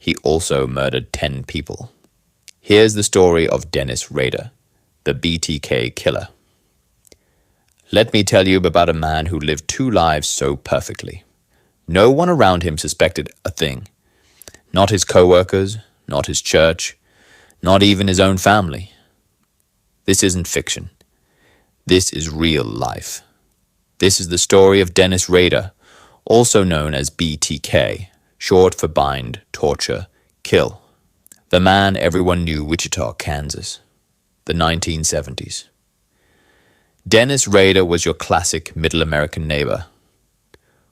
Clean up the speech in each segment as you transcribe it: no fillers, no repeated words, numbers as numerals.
he also murdered 10 people. Here's the story of Dennis Rader, the BTK Killer. Let me tell you about a man who lived 2 lives so perfectly. No one around him suspected a thing. Not his co-workers, not his church, not even his own family. This isn't fiction. This is real life. This is the story of Dennis Rader, also known as BTK, short for bind, torture, kill. The man everyone knew, Wichita, Kansas, the 1970s. Dennis Rader was your classic middle American neighbor.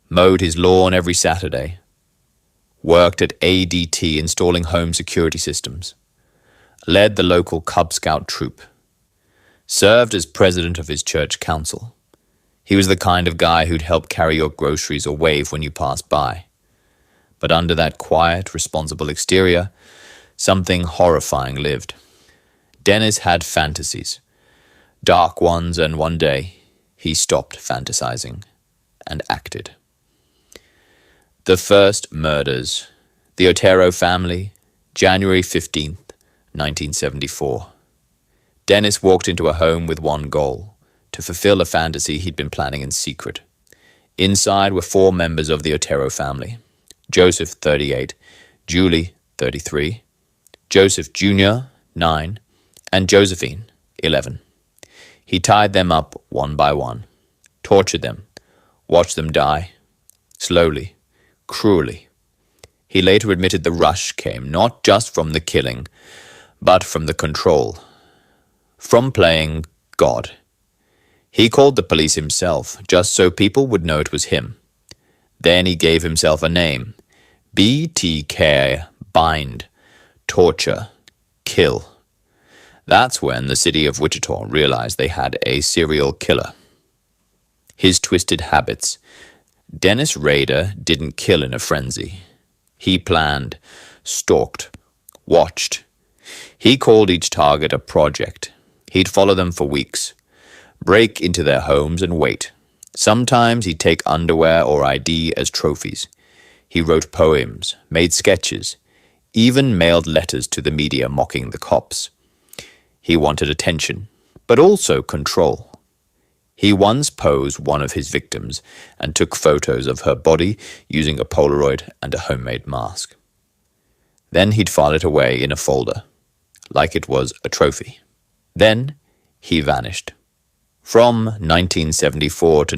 Mowed his lawn every Saturday. Worked at ADT installing home security systems. Led the local Cub Scout troop. Served as president of his church council. He was the kind of guy who'd help carry your groceries or wave when you passed by. But under that quiet, responsible exterior, something horrifying lived. Dennis had fantasies, dark ones, and one day he stopped fantasizing and acted. The first murders. The Otero family, January 15th, 1974. Dennis walked into a home with one goal: to fulfill a fantasy he'd been planning in secret. Inside were 4 members of the Otero family: Joseph, 38, Julie, 33, Joseph Jr., 9, and Josephine, 11. He tied them up one by one, tortured them, watched them die, slowly, cruelly. He later admitted the rush came not just from the killing, but from the control, from playing God. He called the police himself, just so people would know it was him. Then he gave himself a name: BTK, bind, torture, kill. That's when the city of Wichita realized they had a serial killer. His twisted habits. Dennis Rader didn't kill in a frenzy. He planned, stalked, watched. He called each target a project. He'd follow them for weeks, break into their homes and wait. Sometimes he'd take underwear or ID as trophies. He wrote poems, made sketches, even mailed letters to the media mocking the cops. He wanted attention, but also control. He once posed one of his victims and took photos of her body using a Polaroid and a homemade mask. Then he'd file it away in a folder, like it was a trophy. Then he vanished. From 1974 to